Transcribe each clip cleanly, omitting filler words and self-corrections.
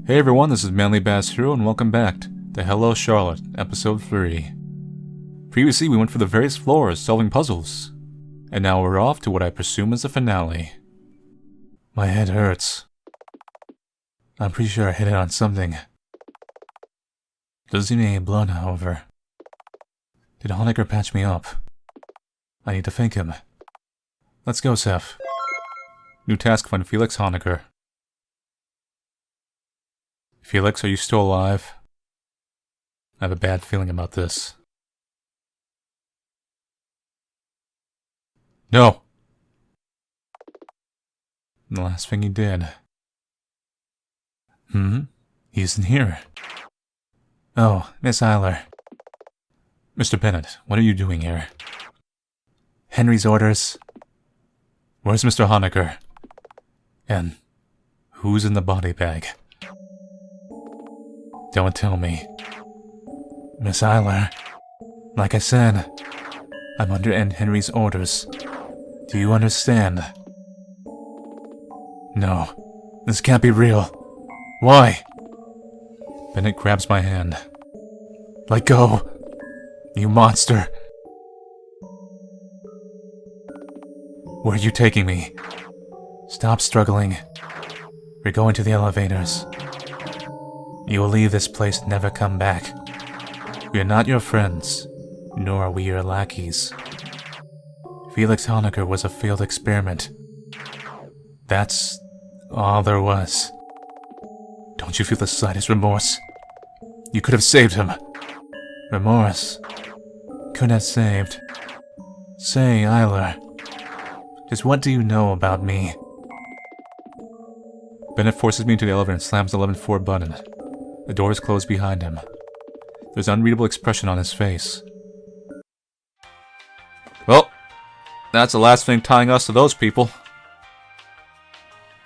Hey everyone, this is Manly Bass Hero, and welcome back to Hello Charlotte, Episode 3. Previously, we went for the various floors, solving puzzles. And now we're off to what I presume is the finale. My head hurts. I'm pretty sure I hit it on something. Doesn't seem any blood, however. Did Honecker patch me up? I need to thank him. Let's go, Seth. New task, find Felix Honecker. Felix, are you still alive? I have a bad feeling about this. No! The last thing he did. He isn't here. Oh, Miss Eiler. Mr. Bennett, what are you doing here? Henry's orders. Where's Mr. Honecker? And who's in the body bag? Don't tell me. Miss Eiler, like I said, I'm under Aunt Henry's orders. Do you understand? No, this can't be real. Why? Bennett grabs my hand. Let go, you monster. Where are you taking me? Stop struggling. We're going to the elevators. You will leave this place and never come back. We are not your friends, nor are we your lackeys. Felix Honecker was a failed experiment. That's all there was. Don't you feel the slightest remorse? You could have saved him. Remorse? Could have saved. Say, Eiler, just what do you know about me? Bennett forces me into the elevator and slams the 11th floor button. The doors close behind him. There's an unreadable expression on his face. Well, that's the last thing tying us to those people.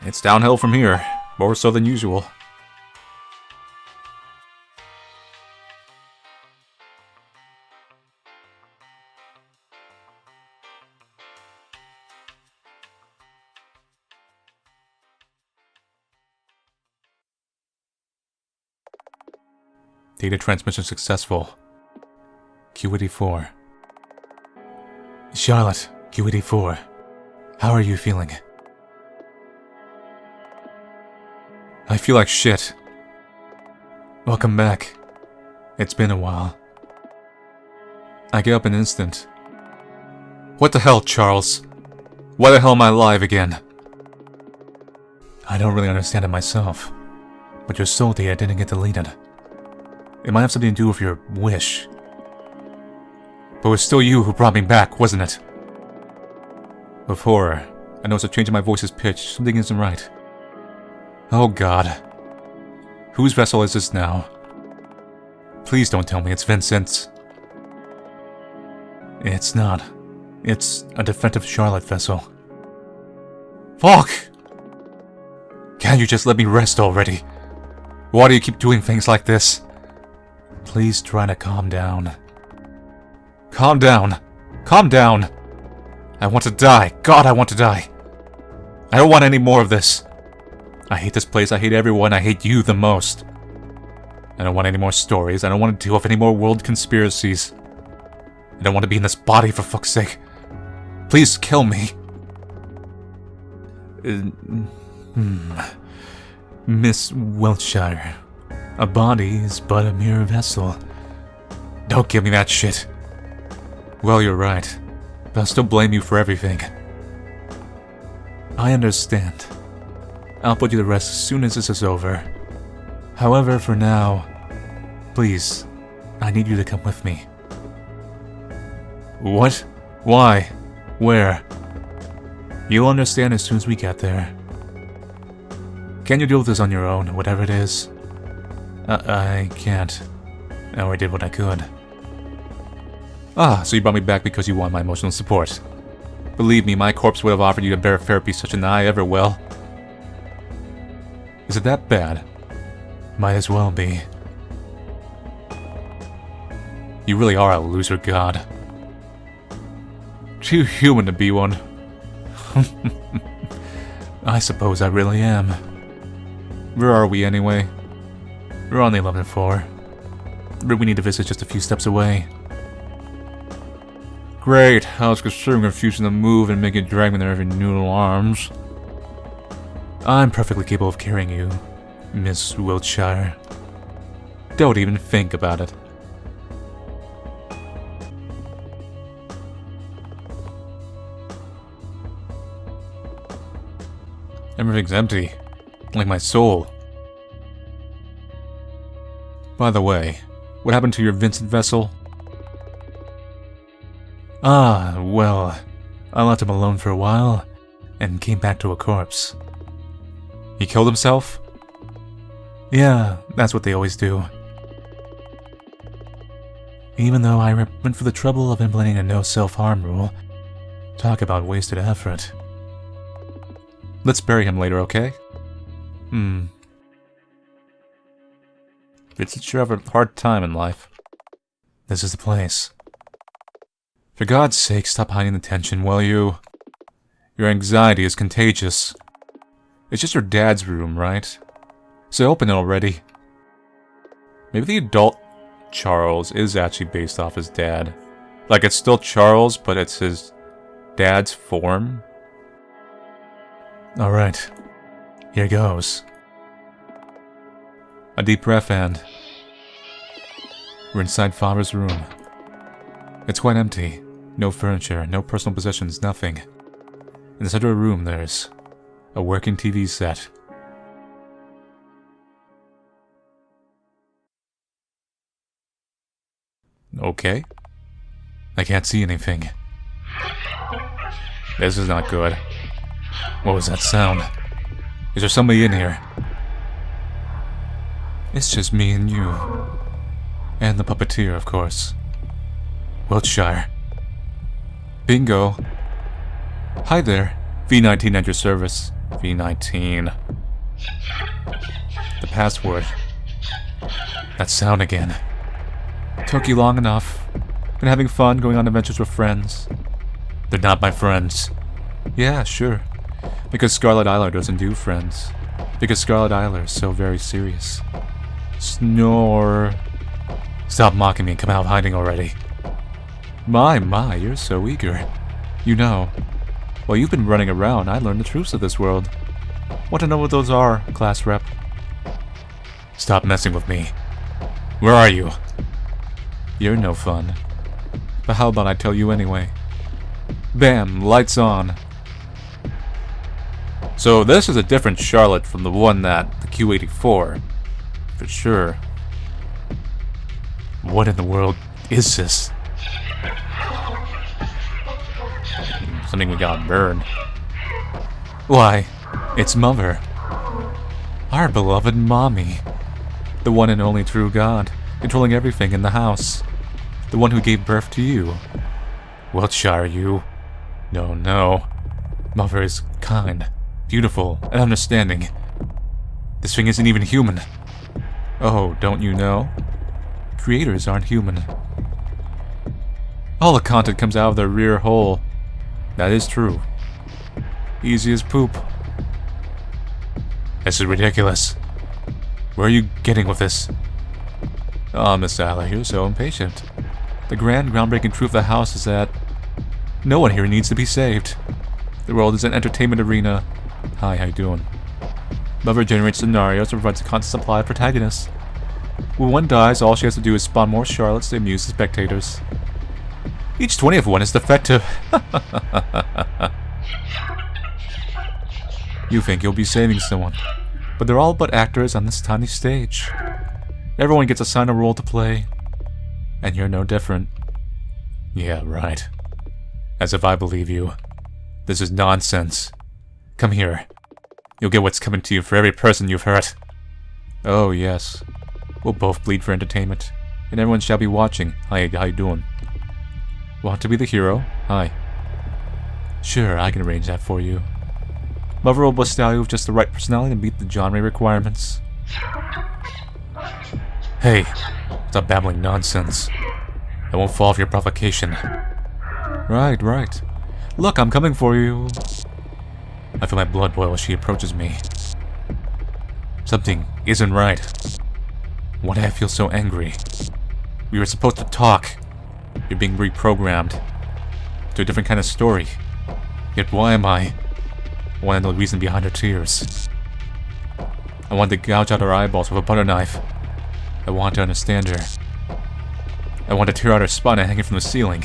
It's downhill from here, more so than usual. Data transmission successful. Q84. Charlotte, Q84. How are you feeling? I feel like shit. Welcome back. It's been a while. I get up an instant. What the hell, Charles? Why the hell am I alive again? I don't really understand it myself, but your soul data didn't get deleted. It might have something to do with your wish. But it was still you who brought me back, wasn't it? With horror, I notice a change in my voice's pitch. Something isn't right. Oh God. Whose vessel is this now? Please don't tell me it's Vincent's. It's not. It's a defective Charlotte vessel. Fuck! Can't you just let me rest already? Why do you keep doing things like this? Please try to calm down. Calm down. Calm down. I want to die. God, I want to die. I don't want any more of this. I hate this place. I hate everyone. I hate you the most. I don't want any more stories. I don't want to deal with any more world conspiracies. I don't want to be in this body, for fuck's sake. Please kill me. Miss Wiltshire. A body is but a mere vessel. Don't give me that shit. Well, you're right, but I'll still blame you for everything. I understand. I'll put you to rest as soon as this is over. However, for now, please, I need you to come with me. What? Why? Where? You'll understand as soon as we get there. Can you deal with this on your own, whatever it is? I can't. I already did what I could. Ah, so you brought me back because you want my emotional support. Believe me, my corpse would have offered you a better therapy such than I ever will. Is it that bad? Might as well be. You really are a loser god. Too human to be one. I suppose I really am. Where are we anyway? We're on the 11th floor. The room we need to visit just a few steps away. Great, I was considering refusing to move and make it drag me there every noodle arms. I'm perfectly capable of carrying you, Miss Wiltshire. Don't even think about it. Everything's empty, like my soul. By the way, what happened to your Vincent vessel? Ah, well, I left him alone for a while, and came back to a corpse. He killed himself? Yeah, that's what they always do. Even though I went for the trouble of implementing a no self-harm rule, talk about wasted effort. Let's bury him later, okay? It's sure have a hard time in life. This is the place. For God's sake, stop hiding the tension, will you? Your anxiety is contagious. It's just your dad's room, right? So open it already. Maybe the adult Charles is actually based off his dad. Like, it's still Charles, but it's his dad's form. Alright, here goes. A deep breath and... we're inside Father's room. It's quite empty. No furniture, no personal possessions, nothing. In the center of the room there's a working TV set. Okay. I can't see anything. This is not good. What was that sound? Is there somebody in here? It's just me and you. And the puppeteer, of course. Wiltshire. Bingo. Hi there. V19 at your service. V19. The password. That sound again. Took you long enough. Been having fun going on adventures with friends. They're not my friends. Yeah, sure. Because Scarlet Isler doesn't do friends. Because Scarlet Isler is so very serious. Snore. Stop mocking me and come out of hiding already. My, you're so eager. You know, while you've been running around, I learned the truths of this world. Want to know what those are, class rep? Stop messing with me. Where are you? You're no fun. But how about I tell you anyway? Bam, lights on. So this is a different Charlotte from the one that the Q84. For sure. What in the world is this? Something we got burned. Why, it's Mother. Our beloved mommy. The one and only true God, controlling everything in the house. The one who gave birth to you. Wiltshire, you. No. Mother is kind, beautiful, and understanding. This thing isn't even human. Oh, don't you know? Creators aren't human. All the content comes out of their rear hole. That is true. Easy as poop. This is ridiculous. Where are you getting with this? Oh, Miss Isler, you're so impatient. The grand, groundbreaking truth of the house is that no one here needs to be saved. The world is an entertainment arena. Hi, how you doing? Mother generates scenarios and provides a constant supply of protagonists. When one dies, all she has to do is spawn more Charlottes to amuse the spectators. Each 20th one is defective. You think you'll be saving someone, but they're all but actors on this tiny stage. Everyone gets assigned a role to play, and you're no different. Yeah, right. As if I believe you. This is nonsense. Come here. You'll get what's coming to you for every person you've hurt. Oh, yes. We'll both bleed for entertainment, and everyone shall be watching. Hi, how you doing? Want to be the hero? Hi. Sure, I can arrange that for you. Mother will bestow you with just the right personality to meet the genre requirements. Hey, stop babbling nonsense. I won't fall for your provocation. Right. Look, I'm coming for you. I feel my blood boil as she approaches me. Something isn't right. Why do I feel so angry? We were supposed to talk. You're being reprogrammed to a different kind of story. Yet why am I? I want to know the reason behind her tears. I want to gouge out her eyeballs with a butter knife. I want to understand her. I want to tear out her spine and hang it from the ceiling.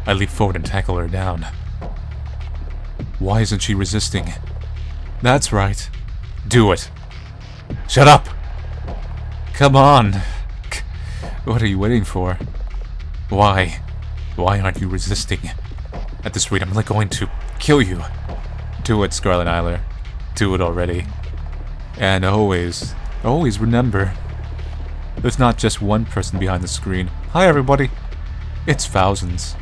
I leap forward and tackle her down. Why isn't she resisting? That's right. Do it. Shut up! Come on! What are you waiting for? Why? Why aren't you resisting? At this rate, I'm going to kill you. Do it, Scarlet Isler. Do it already. And always, always remember, there's not just one person behind the screen. Hi, everybody. It's thousands.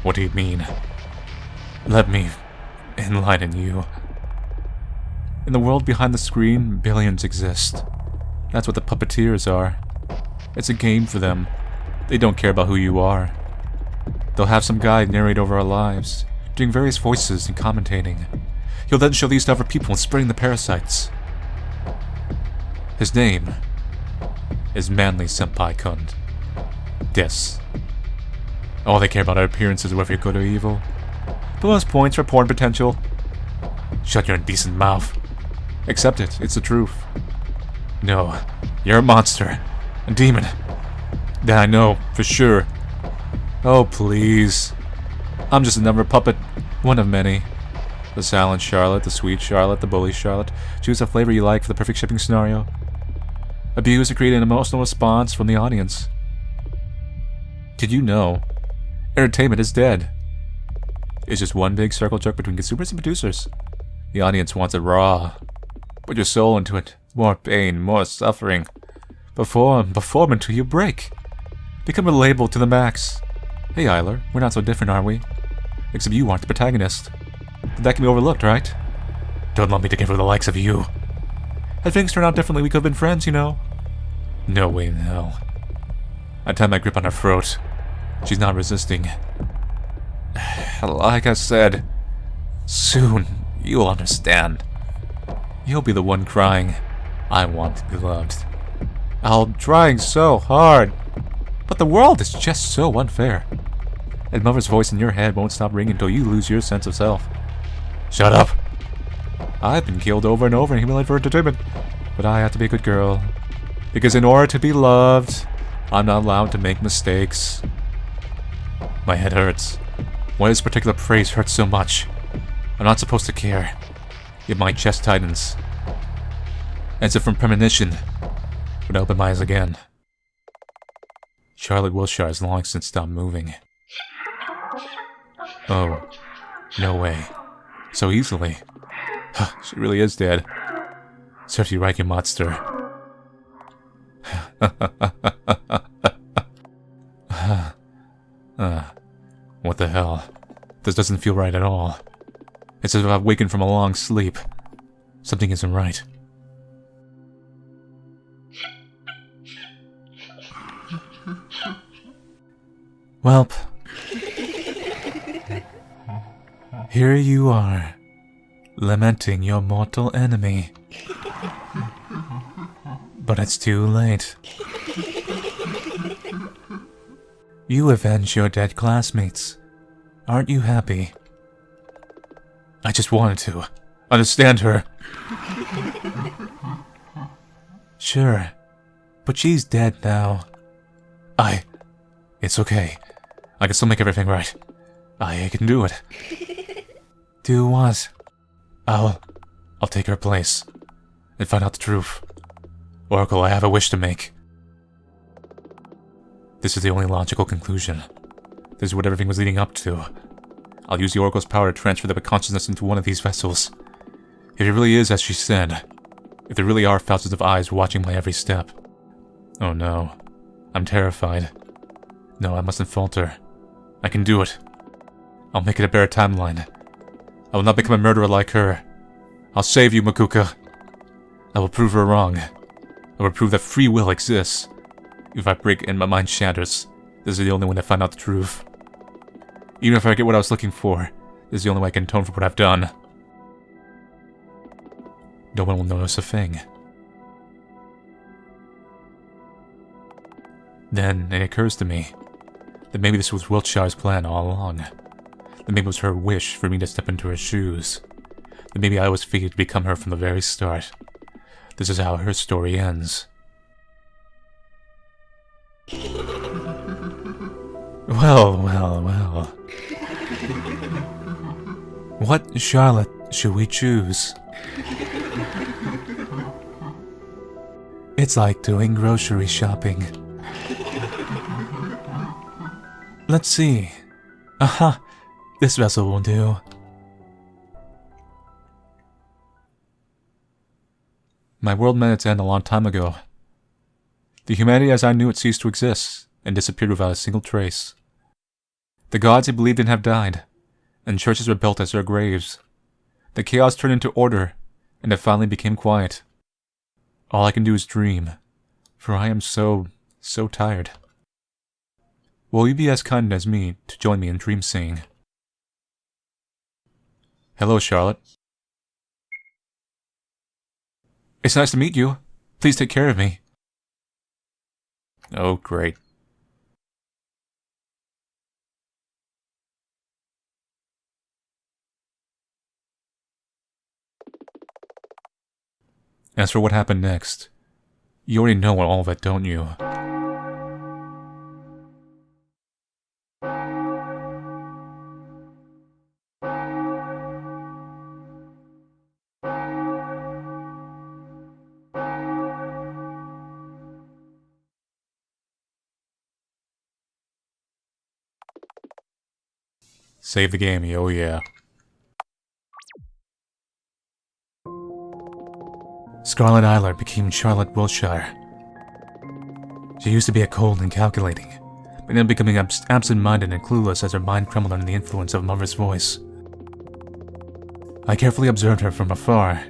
What do you mean? Let me enlighten you. In the world behind the screen, billions exist. That's what the puppeteers are. It's a game for them. They don't care about who you are. They'll have some guy narrate over our lives, doing various voices and commentating. He'll then show these to other people and spreading the parasites. His name is Manly Senpai-kun. Yes. All they care about are appearances, whether you're good or evil. Bonus points for porn potential. Shut your indecent mouth. Accept it, it's the truth. No, you're a monster. A demon. That I know, for sure. Oh, please. I'm just another puppet. One of many. The silent Charlotte, the sweet Charlotte, the bully Charlotte. Choose a flavor you like for the perfect shipping scenario. Abuse to create an emotional response from the audience. Did you know? Entertainment is dead. It's just one big circle jerk between consumers and producers. The audience wants it raw. Put your soul into it. More pain, more suffering. Perform until you break. Become relatable to the max. Hey, Isler, we're not so different, are we? Except you aren't the protagonist. But that can be overlooked, right? Don't lump me together with the likes of you. Had things turned out differently, we could have been friends, you know. No way in hell. I tied my grip on her throat. She's not resisting. Like I said, soon you'll understand. You'll be the one crying, I want to be loved. I'm trying so hard, but the world is just so unfair. And Mother's voice in your head won't stop ringing until you lose your sense of self. Shut up! I've been killed over and over and humiliated for entertainment, but I have to be a good girl. Because in order to be loved, I'm not allowed to make mistakes. My head hurts. Why does this particular phrase hurt so much? I'm not supposed to care. Yet my chest tightens. As if from premonition, when I open my eyes again. Charlotte Wilshire has long since stopped moving. Oh, no way. So easily. She really is dead. Serves you right, you monster. What the hell? This doesn't feel right at all. It's as if I've wakened from a long sleep. Something isn't right. Welp. Here you are, lamenting your mortal enemy. But it's too late. You avenged your dead classmates. Aren't you happy? I just wanted to understand her. Sure, but she's dead now. It's okay. I can still make everything right. I can do it. Do what? I'll take her place and find out the truth. Oracle, I have a wish to make. This is the only logical conclusion. This is what everything was leading up to. I'll use the Oracle's power to transfer the consciousness into one of these vessels. If it really is as she said, if there really are thousands of eyes watching my every step. Oh no, I'm terrified. No, I mustn't falter. I can do it. I'll make it a better timeline. I will not become a murderer like her. I'll save you, Makuka. I will prove her wrong. I will prove that free will exists. If I break and my mind shatters, this is the only way to find out the truth. Even if I get what I was looking for, this is the only way I can atone for what I've done. No one will notice a thing. Then it occurs to me that maybe this was Wiltshire's plan all along. That maybe it was her wish for me to step into her shoes. That maybe I was fated to become her from the very start. This is how her story ends. Well, well, well. What Charlotte should we choose? It's like doing grocery shopping. Let's see. Aha! This vessel will do. My world met its end a long time ago. The humanity as I knew it ceased to exist, and disappeared without a single trace. The gods I believed in have died, and churches were built as their graves. The chaos turned into order, and it finally became quiet. All I can do is dream, for I am so tired. Will you be as kind as me to join me in dream singing? Hello, Charlotte. It's nice to meet you. Please take care of me. Oh, great. As for what happened next, you already know all of it, don't you? Save the game, oh yeah. Scarlet Isler became Charlotte Wiltshire. She used to be cold and calculating, but then becoming absent-minded and clueless as her mind crumbled under the influence of Mother's voice. I carefully observed her from afar,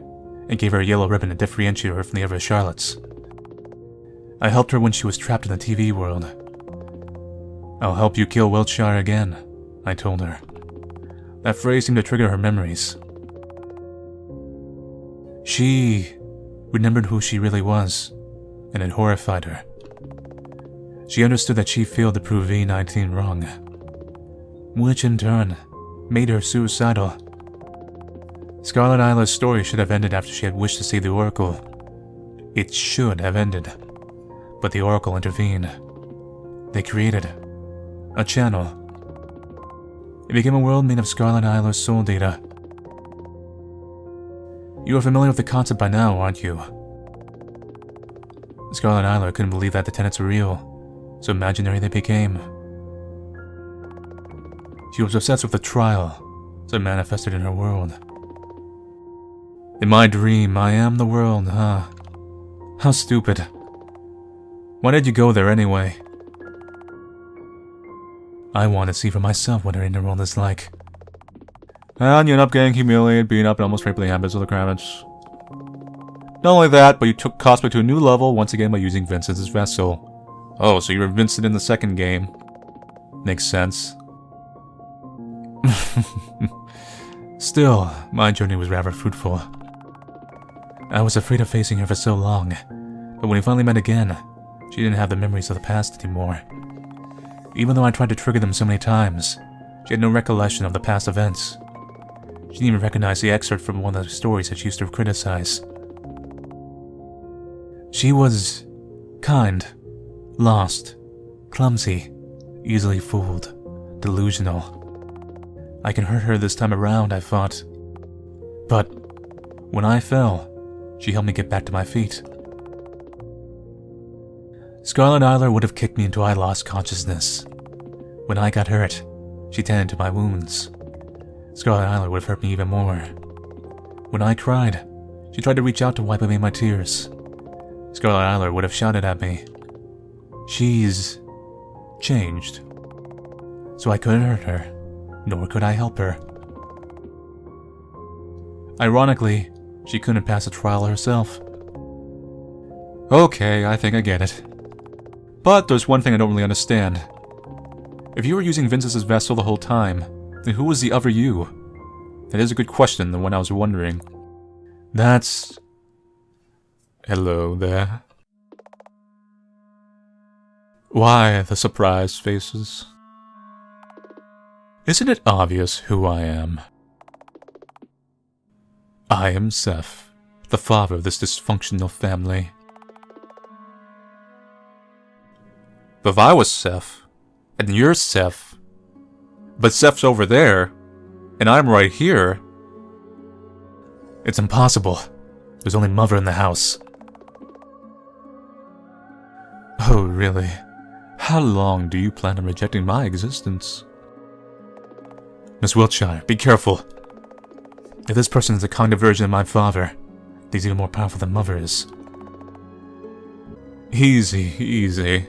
and gave her a yellow ribbon to differentiate her from the other Charlottes. I helped her when she was trapped in the TV world. I'll help you kill Wiltshire again, I told her. That phrase seemed to trigger her memories. She remembered who she really was, and it horrified her. She understood that she failed to prove V19 wrong, which in turn made her suicidal. Scarlet Isler's story should have ended after she had wished to see the Oracle. It should have ended, but the Oracle intervened. They created a channel. It became a world made of Scarlet Isler's soul data. You are familiar with the concept by now, aren't you? Scarlet Isler couldn't believe that the tenets were real, so imaginary they became. She was obsessed with the trial, so it manifested in her world. In my dream, I am the world, huh? How stupid. Why did you go there anyway? I want to see for myself what her inner world is like. And you end up getting humiliated, beaten up, and almost raped by the habits of the Kravitz. Not only that, but you took cosplay to a new level once again by using Vincent as vessel. Oh, so you were Vincent in the second game. Makes sense. Still, my journey was rather fruitful. I was afraid of facing her for so long, but when we finally met again, she didn't have the memories of the past anymore. Even though I tried to trigger them so many times, she had no recollection of the past events. She didn't even recognize the excerpt from one of the stories that she used to criticize. She was kind, lost, clumsy, easily fooled, delusional. I can hurt her this time around, I thought. But when I fell, she helped me get back to my feet. Scarlet Isler would have kicked me until I lost consciousness. When I got hurt, she tended to my wounds. Scarlet Isler would have hurt me even more. When I cried, she tried to reach out to wipe away my tears. Scarlet Isler would have shouted at me. She's changed. So I couldn't hurt her, nor could I help her. Ironically, she couldn't pass a trial herself. Okay, I think I get it. But there's one thing I don't really understand. If you were using Vince's vessel the whole time, then who was the other you? That is a good question, the one I was wondering. That's Hello there. Why the surprised faces? Isn't it obvious who I am? I am Seth, the father of this dysfunctional family. But if I was Seth, and you're Seth, but Seth's over there, and I'm right here, it's impossible. There's only Mother in the house. Oh, really? How long do you plan on rejecting my existence? Miss Wiltshire, be careful. If this person is a kind of version of my father, he's even more powerful than Mother is. Easy, easy.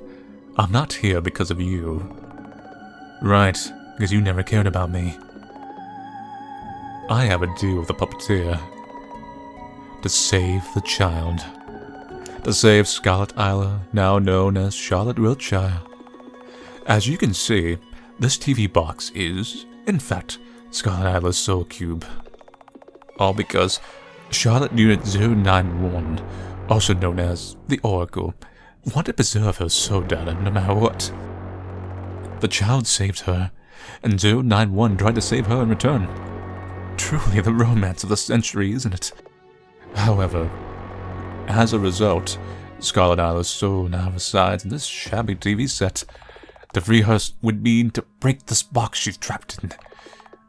I'm not here because of you. Right, because you never cared about me. I have a deal with the puppeteer. To save the child. To save Scarlet Isla, now known as Charlotte Wiltshire. As you can see, this TV box is, in fact, Scarlet Isla's soul cube. All because Charlotte Unit 091, also known as the Oracle, wanted to preserve her soul data no matter what. The child saved her, and 091 tried to save her in return. Truly the romance of the century, isn't it? However, as a result, Scarlet Isla's soul now resides in this shabby TV set. To free her would mean to break this box she's trapped in.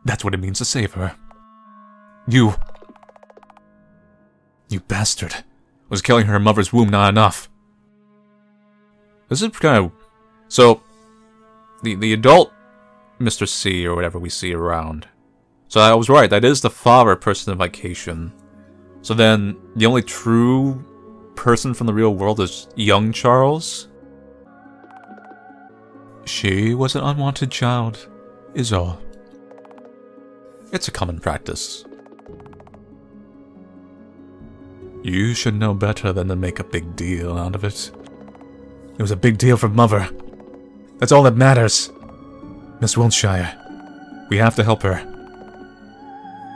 That's what it means to save her. You bastard. Was killing her in Mother's womb not enough? This is kind of... So, the adult Mr. C, or whatever we see around. So I was right, that is the father personification. So then, the only true person from the real world is young Charles? She was an unwanted child, is all. It's a common practice. You should know better than to make a big deal out of it. It was a big deal for Mother. That's all that matters. Miss Wiltshire, we have to help her.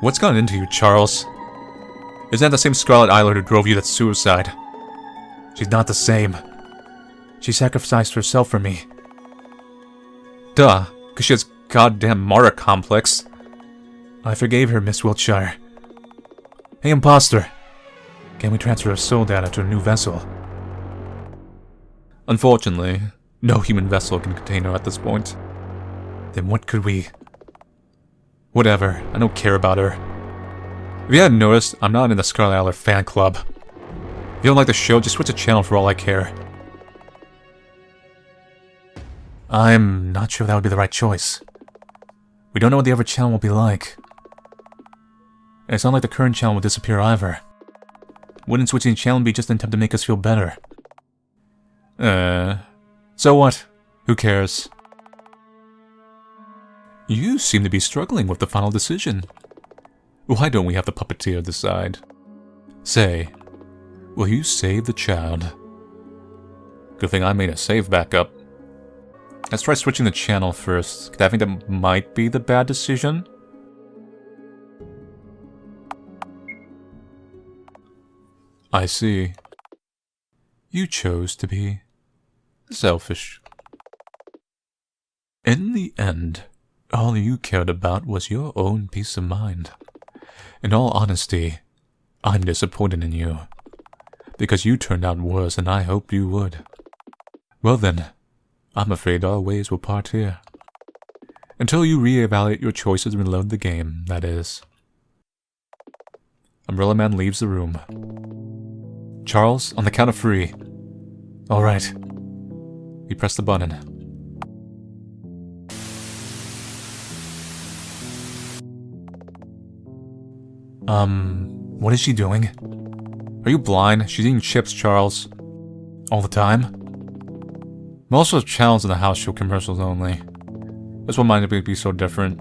What's gotten into you, Charles? Isn't that the same Scarlet Isla who drove you to suicide? She's not the same. She sacrificed herself for me. Duh, because she has goddamn martyr complex. I forgave her, Miss Wiltshire. Hey, imposter. Can we transfer her soul data to a new vessel? Unfortunately, no human vessel can contain her at this point. Then what could we... Whatever, I don't care about her. If you hadn't noticed, I'm not in the Scarlet Isla fan club. If you don't like the show, just switch a channel for all I care. I'm not sure that would be the right choice. We don't know what the other channel will be like. And it's not like the current channel will disappear either. Wouldn't switching channel be just an attempt to make us feel better? So what? Who cares? You seem to be struggling with the final decision. Why don't we have the puppeteer decide? Say, will you save the child? Good thing I made a save backup. Let's try switching the channel first, 'cause I think that might be the bad decision. I see. You chose to be selfish. In the end, all you cared about was your own peace of mind. In all honesty, I'm disappointed in you, because you turned out worse than I hoped you would. Well then, I'm afraid our ways will part here. Until you reevaluate your choices and reload the game, that is. Umbrella Man leaves the room. Charles, on the count of 3. Alright. We press the button. What is she doing? Are you blind? She's eating chips, Charles. All the time? Most of the channels in the house show commercials only. This one might be so different.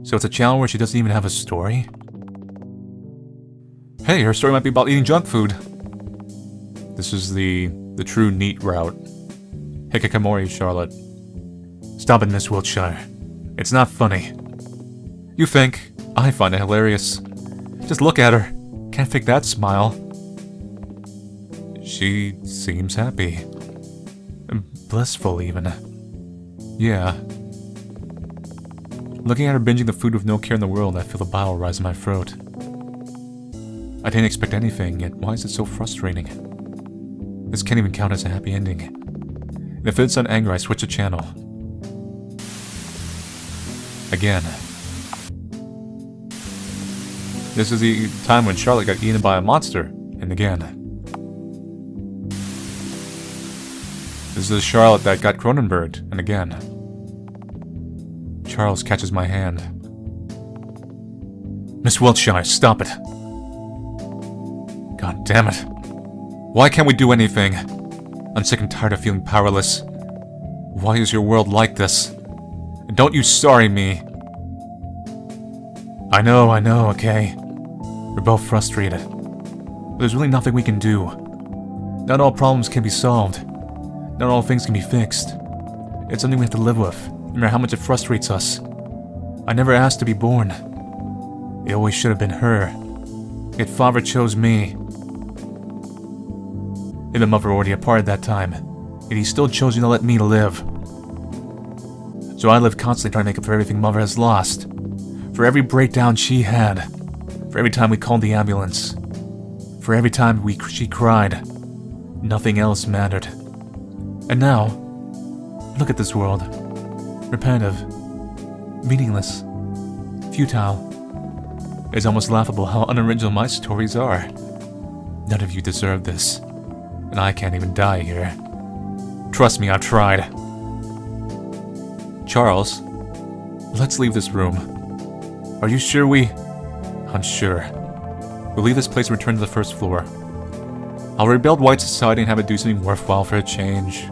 So it's a channel where she doesn't even have a story? Hey, her story might be about eating junk food. This is the true neat route. Hikikomori, Charlotte. Stop it, Miss Wiltshire. It's not funny. You think? I find it hilarious. Just look at her. Can't fake that smile. She seems happy. Blissful, even. Yeah. Looking at her binging the food with no care in the world, I feel the bile rise in my throat. I didn't expect anything, yet why is it so frustrating? This can't even count as a happy ending. And if it's on anger, I switch the channel. Again. This is the time when Charlotte got eaten by a monster. And again. This is Charlotte that got Cronenberged. And again. Charles catches my hand. Miss Wiltshire, stop it. God damn it. Why can't we do anything? I'm sick and tired of feeling powerless. Why is your world like this? And don't you sorry me. I know, okay? We're both frustrated. But there's really nothing we can do. Not all problems can be solved. Not all things can be fixed. It's something we have to live with, no matter how much it frustrates us. I never asked to be born. It always should have been her. Yet Father chose me. Him and Mother were already apart at that time, yet he still chose to let me live. So I live constantly trying to make up for everything Mother has lost. For every breakdown she had. For every time we called the ambulance. For every time she cried. Nothing else mattered. And now, look at this world. Repetitive. Meaningless. Futile. It's almost laughable how unoriginal my stories are. None of you deserve this. And I can't even die here. Trust me, I've tried. Charles, let's leave this room. Are you sure I'm sure. We'll leave this place and return to the first floor. I'll rebuild White Society and have it do something worthwhile for a change.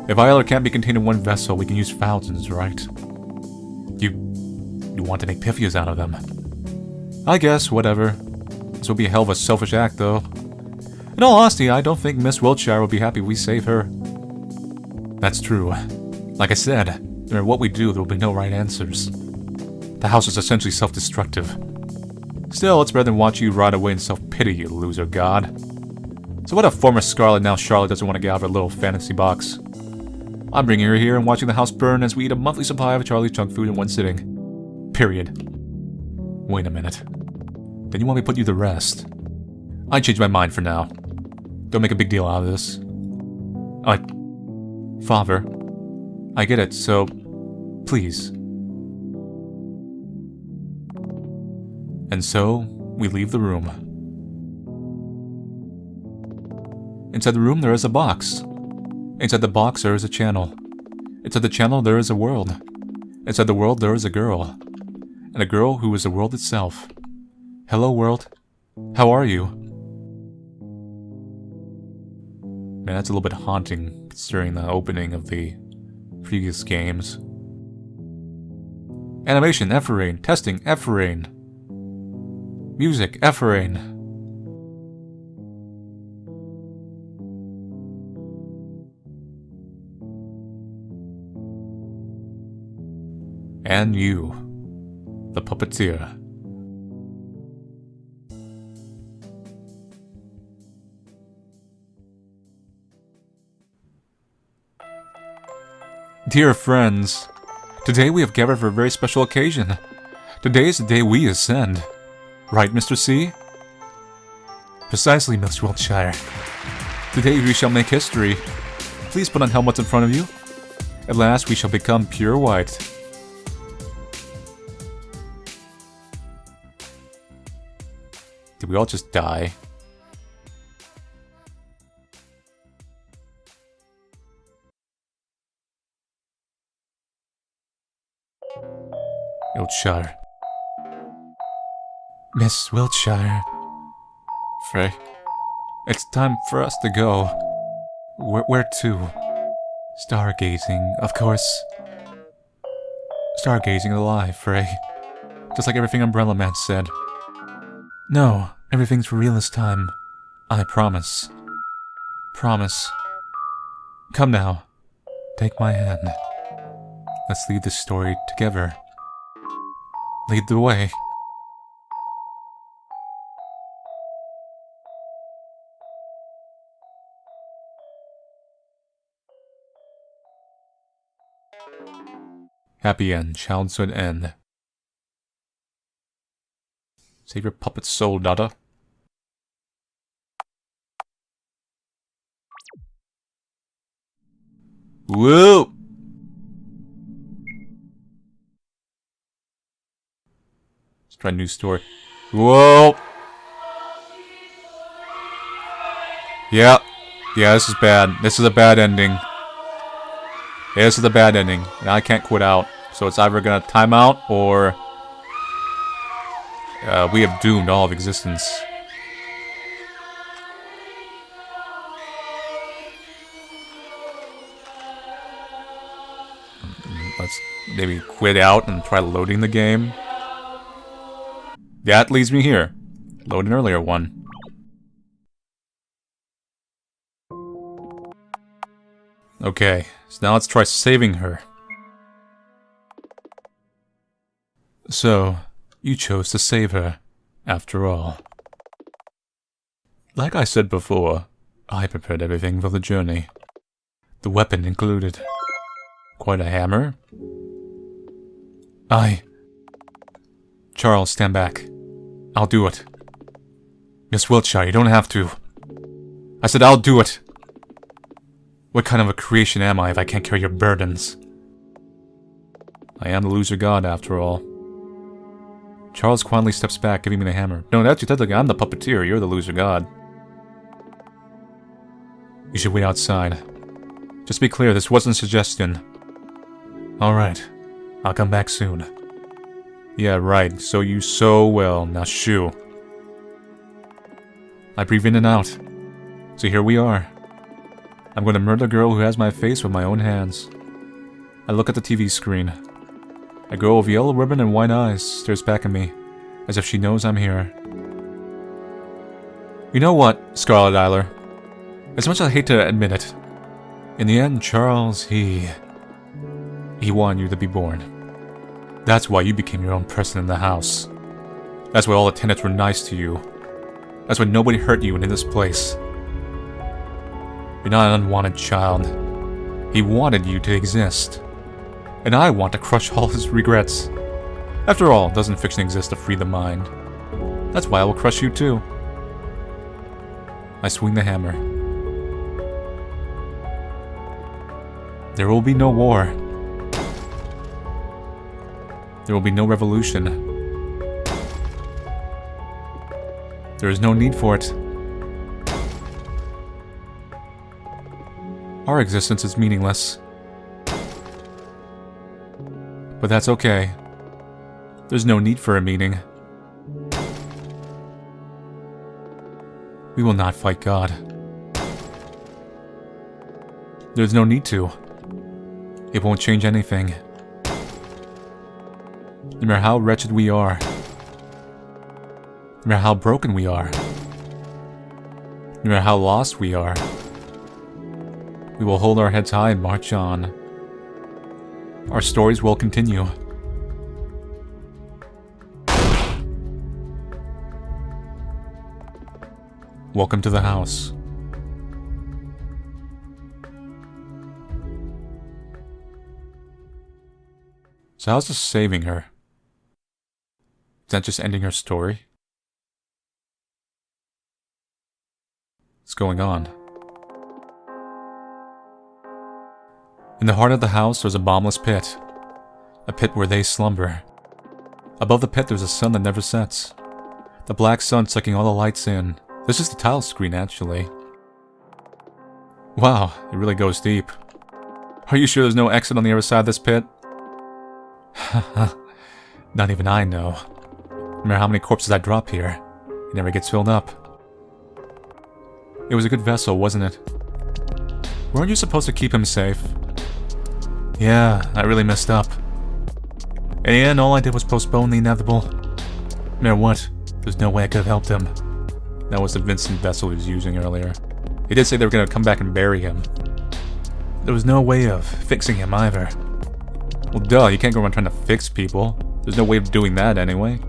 If Isla can't be contained in one vessel, we can use thousands, right? You want to make Pythias out of them. I guess, whatever. This will be a hell of a selfish act, though. In all honesty, I don't think Miss Wiltshire will be happy if we save her. That's true. Like I said, no matter what we do, there will be no right answers. The house is essentially self-destructive. Still, it's better than watch you rot away in self-pity, you loser god. So what if former Scarlet, now Charlotte, doesn't want to get out of her little fantasy box? I'm bringing her here and watching the house burn as we eat a monthly supply of Charlie's junk food in one sitting. Period. Wait a minute. Then you want me to put you to rest? I changed my mind for now. Don't make a big deal out of this. Father, I get it, so please. And so, we leave the room. Inside the room there is a box. Inside the box there is a channel. Inside the channel there is a world. Inside the world there is a girl. And a girl who is the world itself. Hello world. How are you? Man, that's a little bit haunting considering the opening of the previous games. Animation, F-Rain. Testing, F-Rain. Music, F-Rain. And you, the puppeteer. Dear friends, today we have gathered for a very special occasion. Today is the day we ascend. Right, Mr. C? Precisely, Miss Wiltshire. Today we shall make history. Please put on helmets in front of you. At last we shall become pure white. Did we all just die? Wiltshire. Miss Wiltshire. Frey. It's time for us to go. Where to? Stargazing, of course. Stargazing alive, Frey. Just like everything Umbrella Man said. No, everything's for real this time. I promise. Promise. Come now. Take my hand. Let's lead this story together. Lead the way. Happy end. Childhood end. Save your puppet soul, Dada. Whoa! Let's try a new story. Whoa! Yeah. Yeah, this is bad. This is a bad ending. Yeah, this is a bad ending. And I can't quit out. So it's either gonna time out or... we have doomed all of existence. Let's maybe quit out and try loading the game. That leads me here. Load an earlier one. Okay, so now let's try saving her. So, you chose to save her, after all. Like I said before, I prepared everything for the journey. The weapon included. Quite a hammer. Charles, stand back. I'll do it. Miss Wiltshire, you don't have to. I said I'll do it. What kind of a creation am I if I can't carry your burdens? I am the loser god, after all. Charles quietly steps back, giving me the hammer. No, actually, technically, I'm the puppeteer. You're the loser god. You should wait outside. Just be clear, this wasn't a suggestion. Alright. I'll come back soon. Yeah, right. So you so well. Now shoo. I breathe in and out. So here we are. I'm going to murder a girl who has my face with my own hands. I look at the TV screen. A girl with yellow ribbon and white eyes stares back at me, as if she knows I'm here. You know what, Scarlet Isler? As much as I hate to admit it, in the end, Charles, he wanted you to be born. That's why you became your own person in the house. That's why all the tenants were nice to you. That's why nobody hurt you in this place. You're not an unwanted child. He wanted you to exist. And I want to crush all his regrets. After all, doesn't fiction exist to free the mind? That's why I will crush you too. I swing the hammer. There will be no war. There will be no revolution. There is no need for it. Our existence is meaningless. But that's okay. There's no need for a meaning. We will not fight God. There's no need to. It won't change anything. No matter how wretched we are. No matter how broken we are. No matter how lost we are. We will hold our heads high and march on. Our stories will continue. Welcome to the house. So how's this saving her? Is that just ending her story? What's going on? In the heart of the house, there's a bottomless pit. A pit where they slumber. Above the pit, there's a sun that never sets. The black sun sucking all the lights in. This is the tile screen, actually. Wow, it really goes deep. Are you sure there's no exit on the other side of this pit? Not even I know. No matter how many corpses I drop here, it never gets filled up. It was a good vessel, wasn't it? Weren't you supposed to keep him safe? Yeah, I really messed up. In the end, all I did was postpone the inevitable. No matter what, there's no way I could have helped him. That was the Vincent vessel he was using earlier. He did say they were going to come back and bury him. There was no way of fixing him either. Well, duh, you can't go around trying to fix people. There's no way of doing that anyway.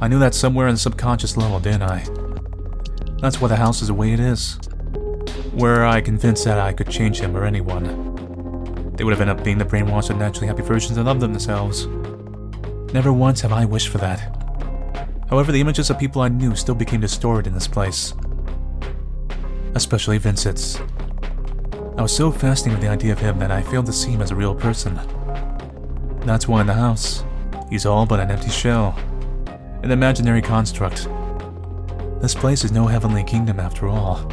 I knew that somewhere on the subconscious level, didn't I? That's why the house is the way it is. Where I convinced that I could change him or anyone. They would have ended up being the brainwashed and naturally happy versions of themselves. Never once have I wished for that. However, the images of people I knew still became distorted in this place. Especially Vincent's. I was so fascinated with the idea of him that I failed to see him as a real person. That's why in the house, he's all but an empty shell. An imaginary construct. This place is no heavenly kingdom after all.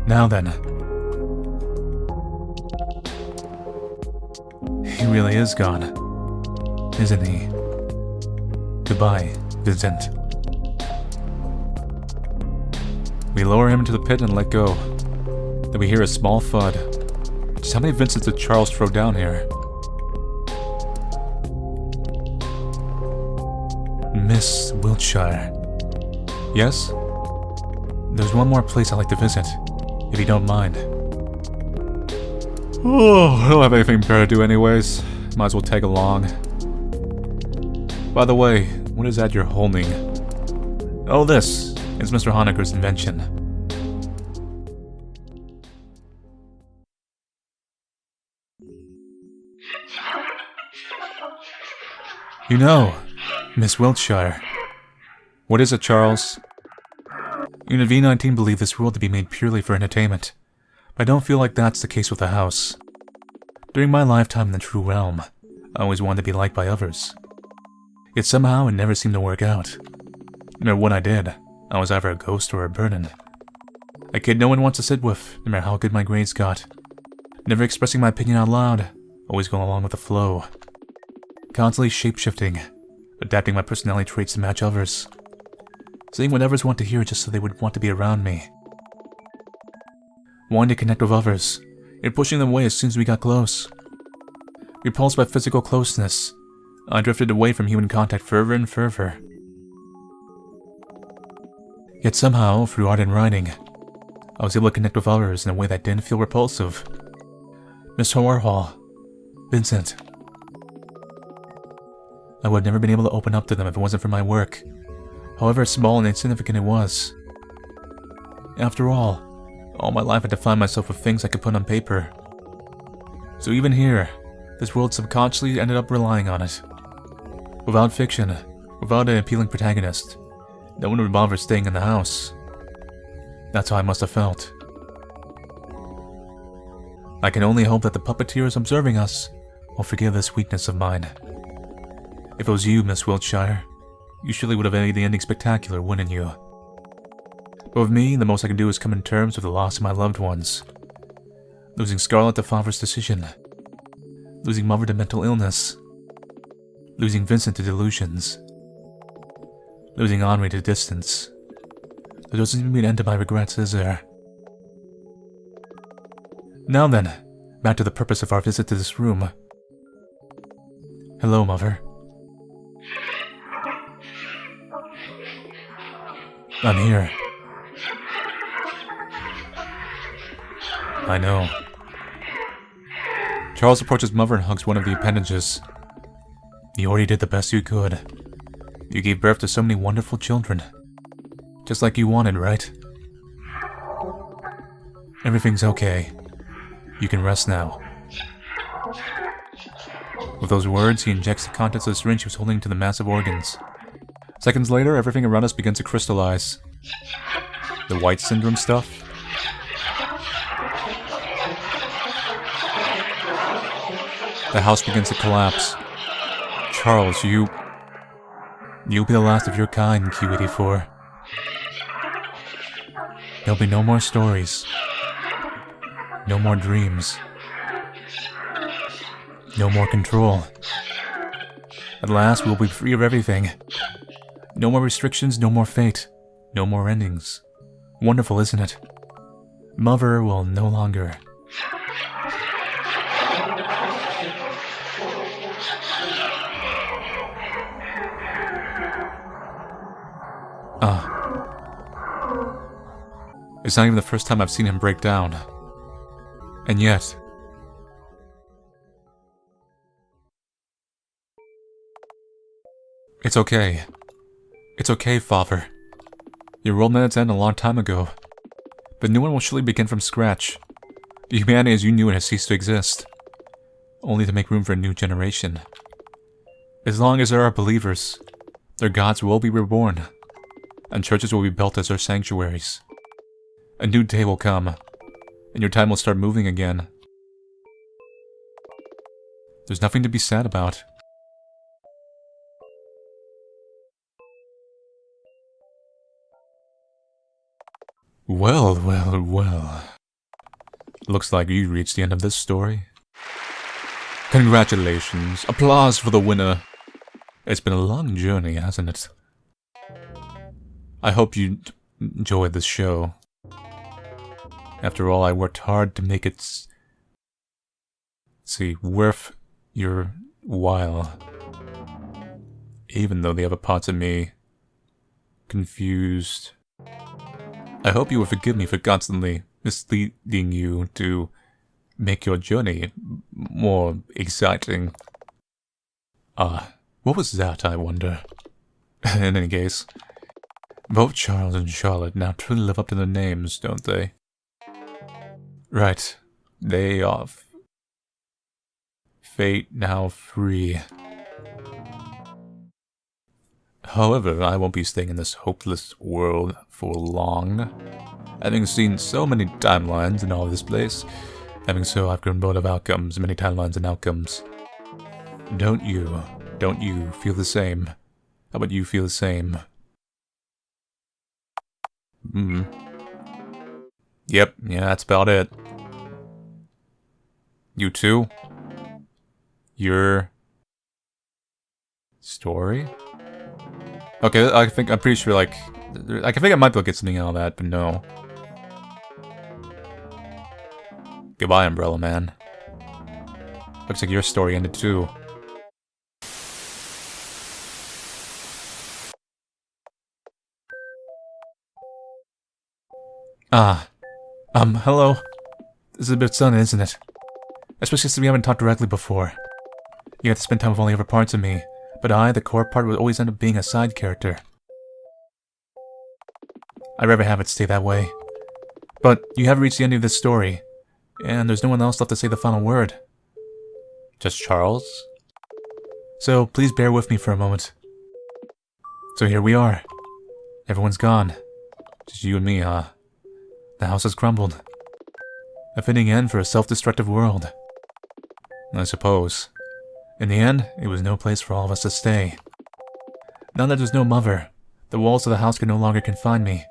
Now then. He really is gone, isn't he? Goodbye, Vincent. We lower him into the pit and let go. Then we hear a small thud. Just how many Vincents did Charles throw down here? Miss Wiltshire. Yes? There's one more place I'd like to visit, if you don't mind. Oh, I don't have anything better to do anyways. Might as well tag along. By the way, what is that you're holding? Oh, this is Mr. Honecker's invention. You know, Miss Wiltshire. What is it, Charles? Unit V19 believe this world to be made purely for entertainment, but I don't feel like that's the case with the house. During my lifetime in the true realm, I always wanted to be liked by others. Yet somehow it never seemed to work out. No matter what I did, I was either a ghost or a burden. A kid no one wants to sit with, no matter how good my grades got. Never expressing my opinion out loud, always going along with the flow. Constantly shape-shifting, adapting my personality traits to match others. Saying what others want to hear just so they would want to be around me. Wanting to connect with others, and pushing them away as soon as we got close. Repulsed by physical closeness, I drifted away from human contact further and further. Yet somehow, through art and writing, I was able to connect with others in a way that didn't feel repulsive. Miss Warhol, Vincent. I would have never been able to open up to them if it wasn't for my work, however small and insignificant it was. After all my life I defined myself with things I could put on paper. So even here, this world subconsciously ended up relying on it. Without fiction, without an appealing protagonist, no one would bother staying in the house. That's how I must have felt. I can only hope that the puppeteers observing us will forgive this weakness of mine. If it was you, Miss Wiltshire, you surely would have made the ending spectacular, wouldn't you? But with me, the most I can do is come in terms with the loss of my loved ones. Losing Scarlett to father's decision. Losing Mother to mental illness. Losing Vincent to delusions. Losing Henri to distance. There doesn't seem to be an end to my regrets, is there? Now then, back to the purpose of our visit to this room. Hello, Mother. I'm here. I know. Charles approaches Mother and hugs one of the appendages. You already did the best you could. You gave birth to so many wonderful children. Just like you wanted, right? Everything's okay. You can rest now. With those words, he injects the contents of the syringe he was holding to the massive organs. Seconds later, everything around us begins to crystallize. The white syndrome stuff. The house begins to collapse. Charles, you'll be the last of your kind, Q84. There'll be no more stories. No more dreams. No more control. At last, we'll be free of everything. No more restrictions, no more fate. No more endings. Wonderful, isn't it? Mother will no longer... It's not even the first time I've seen him break down. And yet... It's okay. It's okay, Father. Your world met its end a long time ago. The new one will surely begin from scratch. The humanity as you knew it has ceased to exist. only to make room for a new generation. As long as there are believers, their gods will be reborn, and churches will be built as their sanctuaries. A new day will come, and your time will start moving again. There's nothing to be sad about. Well, well, well. Looks like you reached the end of this story. Congratulations. Applause for the winner. It's been a long journey, hasn't it? I hope you enjoyed this show. After all, I worked hard to make it worth your while. Even though the other parts of me confused. I hope you will forgive me for constantly misleading you to make your journey more exciting. What was that, I wonder? In any case, both Charles and Charlotte now truly live up to their names, don't they? Right. They are fate now free. However, I won't be staying in this hopeless world for long. Having seen so many timelines in all this place, having so I've grown bored of outcomes, many timelines and outcomes. Don't you feel the same? How about you feel the same? Yep, yeah, that's about it. You too? Your story? Okay, I'm pretty sure, like, I think I might be able to get something out of that, but no. Goodbye, Umbrella Man. Looks like your story ended too. Hello? This is a bit sudden, isn't it? Especially since we haven't talked directly before. You have to spend time with all the other parts of me, but I, the core part, would always end up being a side character. I'd rather have it stay that way. But you have reached the end of this story, and there's no one else left to say the final word. Just Charles? So please bear with me for a moment. So here we are. Everyone's gone. Just you and me, huh? The house has crumbled. A fitting end for a self-destructive world. I suppose. In the end, it was no place for all of us to stay. Now that there's no mother, the walls of the house can no longer confine me.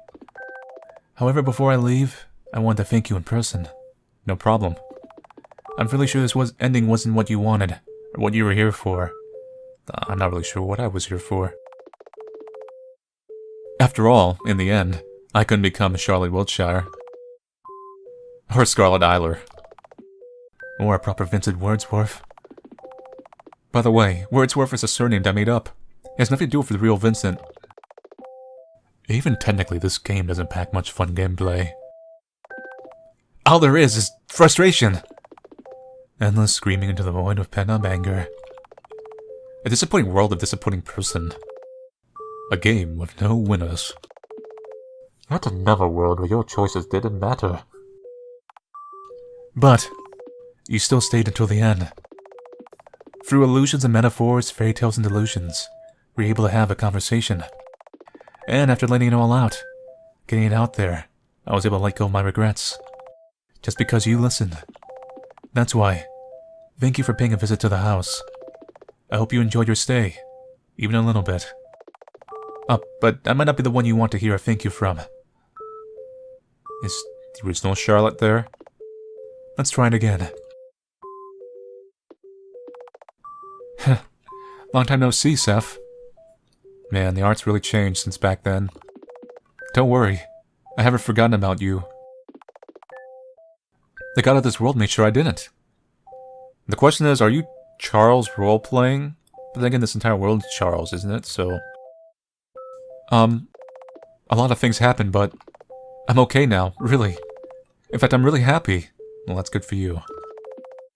However, before I leave, I want to thank you in person. No problem. I'm really sure this ending wasn't what you wanted, or what you were here for. I'm not really sure what I was here for. After all, in the end, I couldn't become Charlotte Wiltshire. Or Scarlet Eiler. Or a proper Vincent Wordsworth. By the way, Wordsworth is a surname I made up. It has nothing to do with the real Vincent. Even technically, this game doesn't pack much fun gameplay. All there is frustration! Endless screaming into the void of pent-up anger. A disappointing world of disappointing person. A game with no winners. That's another world where your choices didn't matter. But, you still stayed until the end. Through illusions and metaphors, fairy tales and delusions, we were able to have a conversation. And after letting it all out, getting it out there, I was able to let go of my regrets. Just because you listened. That's why. Thank you for paying a visit to the house. I hope you enjoyed your stay, even a little bit. But I might not be the one you want to hear a thank you from. Is the original Charlotte there? Let's try it again. Long time no see, Seth. Man, the art's really changed since back then. Don't worry, I haven't forgotten about you. The god of this world made sure I didn't. The question is, are you Charles role-playing? But then again, this entire world is Charles, isn't it? So... a lot of things happened, but I'm okay now, really. In fact, I'm really happy. Well, that's good for you.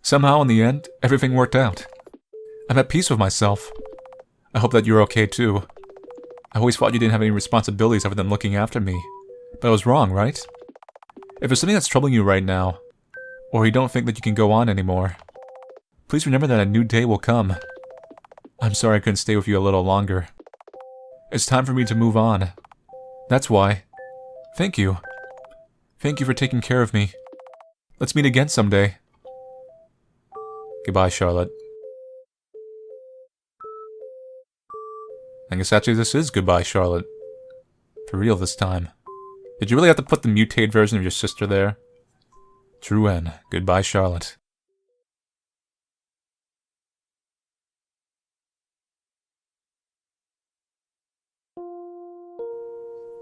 Somehow, in the end, everything worked out. I'm at peace with myself. I hope that you're okay, too. I always thought you didn't have any responsibilities other than looking after me. But I was wrong, right? If there's something that's troubling you right now, or you don't think that you can go on anymore, Please remember that a new day will come. I'm sorry I couldn't stay with you a little longer. It's time for me to move on. That's why. Thank you. Thank you for taking care of me. Let's meet again someday. Goodbye, Charlotte. I guess actually this is Goodbye, Charlotte. For real this time. Did you really have to put the mutated version of your sister there? True N. Goodbye, Charlotte.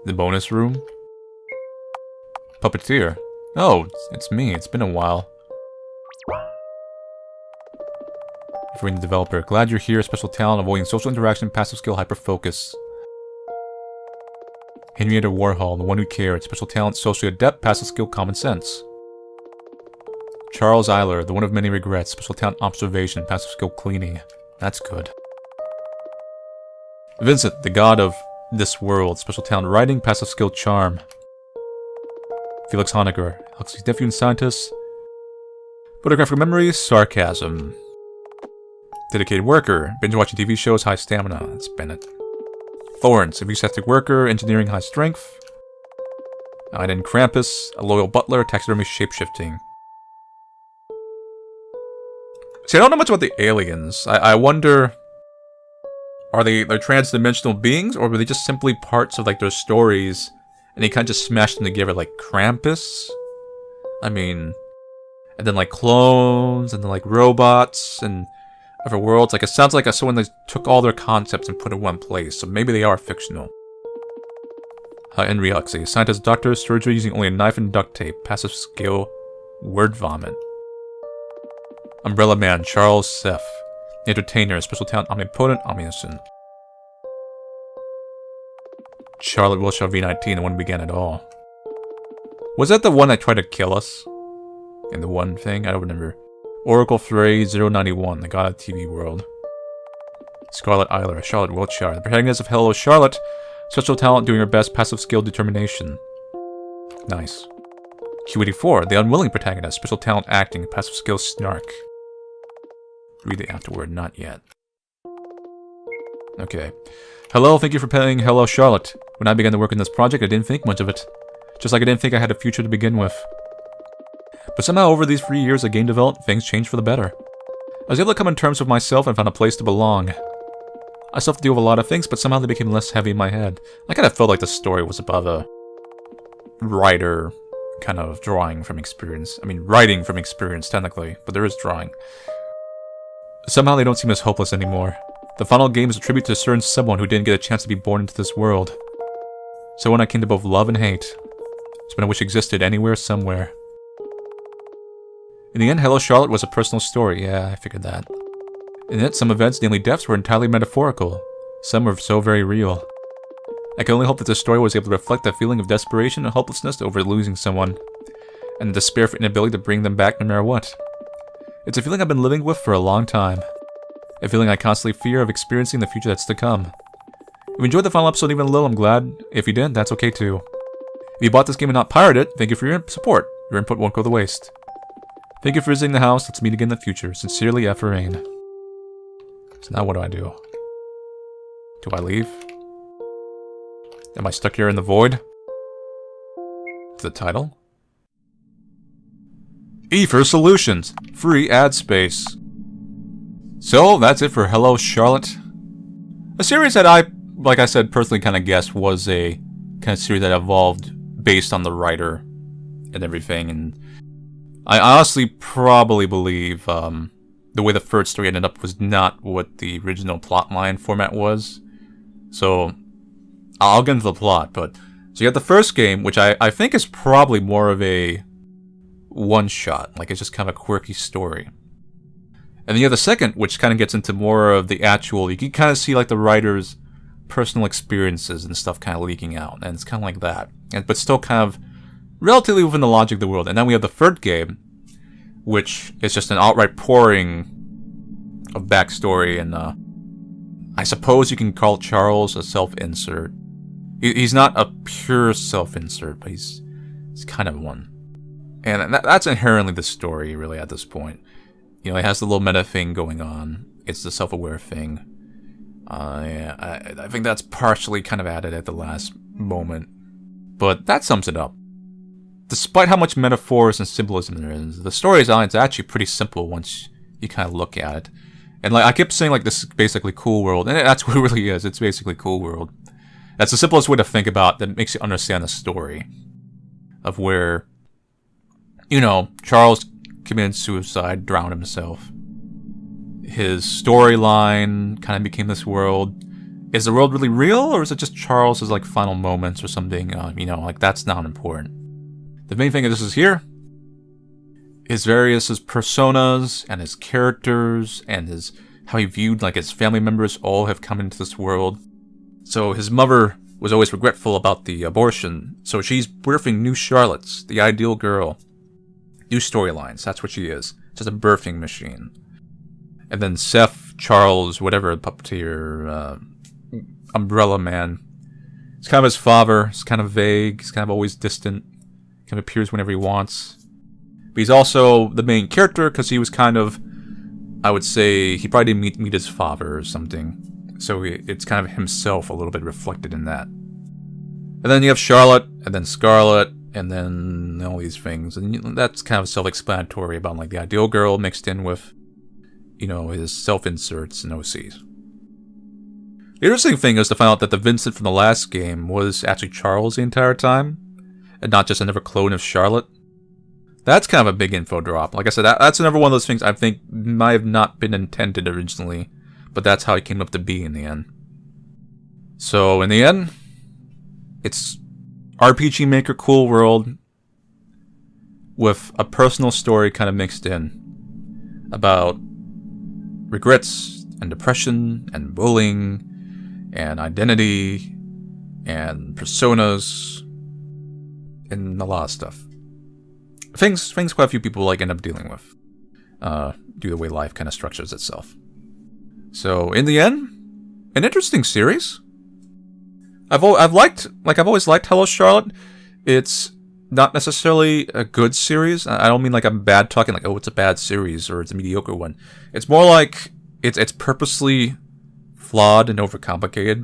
The bonus room? Puppeteer. Oh, it's me. It's been a while. Referring to developer. Glad you're here. Special talent, avoiding social interaction, passive skill, hyper-focus. Henrietta Warhol, the one who cared. Special talent, socially adept, passive skill, common sense. Charles Eiler, the one of many regrets. Special talent, observation, passive skill, cleaning. That's good. Vincent, the god of this world. Special talent, writing, passive skill, charm. Felix Honecker, Huxley's nephew and scientist. Photographic memory, sarcasm. Dedicated worker, binge-watching TV shows, high stamina. That's Bennett. Florence, enthusiastic worker, engineering, high strength. Aiden Krampus, a loyal butler, taxidermy, shapeshifting. See, I don't know much about the aliens. I wonder, are they trans-dimensional beings, or were they just simply parts of like their stories, and he kind of just smashed them together like Krampus? I mean, and then like clones, and then like robots, and other worlds. Like, it sounds like someone that took all their concepts and put it in one place, so maybe they are fictional. Henry Huxley, scientist, doctor, surgery using only a knife and duct tape, passive skill, word vomit. Umbrella Man, Charles Seff, entertainer, special talent, omnipotent, omniscient. Charlotte Wilshaw V19, the one who began it all. Was that the one that tried to kill us? In the one thing? I don't remember. Oracle Frey 091, the god of TV world. Scarlett Eiler, Charlotte Wiltshire, the protagonist of Hello Charlotte, special talent, doing her best, passive skill, determination. Nice. Q84, the unwilling protagonist, special talent, acting, passive skill, snark. Read the afterword, not yet. Okay. Hello, thank you for playing Hello Charlotte. When I began to work on this project, I didn't think much of it. Just like I didn't think I had a future to begin with. But somehow over these 3 years of game development, things changed for the better. I was able to come to terms with myself and found a place to belong. I still have to deal with a lot of things, but somehow they became less heavy in my head. I kind of felt like the story was about a writer kind of drawing from experience. I mean, writing from experience, technically, but there is drawing. Somehow they don't seem as hopeless anymore. The final game is a tribute to a certain someone who didn't get a chance to be born into this world. Someone I came to both love and hate. Someone I wish existed anywhere, somewhere. In the end, Hello Charlotte was a personal story. Yeah, I figured that. In it, some events, namely deaths, were entirely metaphorical. Some were so very real. I can only hope that the story was able to reflect that feeling of desperation and hopelessness over losing someone, and the despair for inability to bring them back no matter what. It's a feeling I've been living with for a long time. A feeling I constantly fear of experiencing in the future that's to come. If you enjoyed the final episode even a little, I'm glad. If you didn't, that's okay too. If you bought this game and not pirated it, thank you for your support. Your input won't go to waste. Thank you for visiting the house. Let's meet again in the future. Sincerely, F. Rain. So now what do? Do I leave? Am I stuck here in the void? To the title? E for Solutions. Free ad space. So, that's it for Hello Charlotte. A series that I, like I said, personally kind of guessed was a kind of series that evolved based on the writer and everything, and I honestly probably believe the way the first story ended up was not what the original plotline format was. So, I'll get into the plot, but... So you got the first game, which I think is probably more of a one-shot. Like, it's just kind of a quirky story. And then you have the second, which kind of gets into more of the actual... You can kind of see, like, the writer's personal experiences and stuff kind of leaking out. And it's kind of like that. But still kind of relatively within the logic of the world. And then we have the third game, which is just an outright pouring of backstory. And I suppose you can call Charles a self-insert. He's not a pure self-insert, but he's kind of one. And that's inherently the story, really, at this point. You know, it has the little meta thing going on. It's the self-aware thing. I think that's partially kind of added at the last moment. But that sums it up. Despite how much metaphors and symbolism there is, the storyline is actually pretty simple once you kind of look at it. And like I kept saying, like, this is basically Cool World, and that's what it really is. It's basically Cool World. That's the simplest way to think about that makes you understand the story of where, you know, Charles committed suicide, drowned himself. His storyline kind of became this world. Is the world really real, or is it just Charles's like final moments or something? You know, like that's not important. The main thing of this is here. His personas and his characters and his how he viewed like his family members all have come into this world. So his mother was always regretful about the abortion, so she's birthing new Charlottes, the ideal girl. New storylines, that's what she is. Just a birthing machine. And then Seth, Charles, whatever, puppeteer, umbrella man. He's kind of his father, he's kind of vague, he's kind of always distant, kind of appears whenever he wants. But he's also the main character because he was kind of, I would say, he probably didn't meet his father or something. So it's kind of himself a little bit reflected in that. And then you have Charlotte, and then Scarlet, and then all these things. And that's kind of self-explanatory about like the ideal girl mixed in with, you know, his self-inserts and OCs. The interesting thing is to find out that the Vincent from the last game was actually Charles the entire time, and not just another clone of Charlotte. That's kind of a big info drop. Like I said, that's another one of those things I think might have not been intended originally, but that's how it came up to be in the end. So, in the end, it's RPG Maker Cool World with a personal story kind of mixed in about regrets and depression and bullying and identity and personas and a lot of stuff. Things quite a few people like end up dealing with due to the way life kind of structures itself. So in the end, an interesting series. I've always liked Hello Charlotte. It's not necessarily a good series. I don't mean like I'm bad talking like, oh, it's a bad series or it's a mediocre one. It's more like it's purposely flawed and overcomplicated.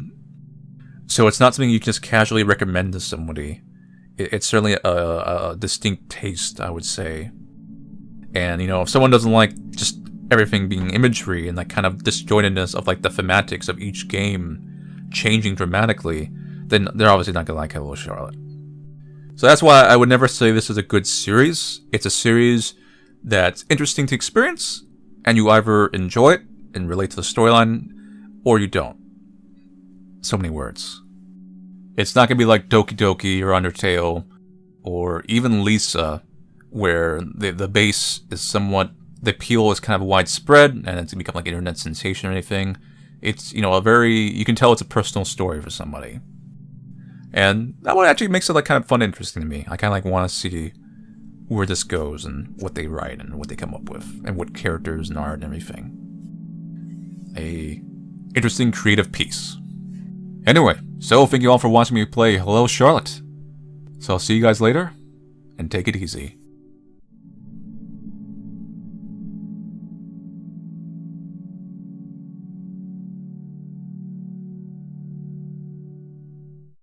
So it's not something you can just casually recommend to somebody. It's certainly a distinct taste, I would say. And, you know, if someone doesn't like just everything being imagery and that kind of disjointedness of like the thematics of each game changing dramatically, then they're obviously not going to like Hello Charlotte. So that's why I would never say this is a good series. It's a series that's interesting to experience, and you either enjoy it and relate to the storyline, or you don't. So many words. It's not going to be like Doki Doki or Undertale, or even Lisa, where the base is somewhat, the appeal is kind of widespread, and it's become like an internet sensation or anything. It's, you know, you can tell it's a personal story for somebody. And that one actually makes it like kind of fun and interesting to me. I kind of like want to see where this goes and what they write and what they come up with and what characters and art and everything. A interesting creative piece. Anyway, so thank you all for watching me play Hello Charlotte. So I'll see you guys later, and take it easy.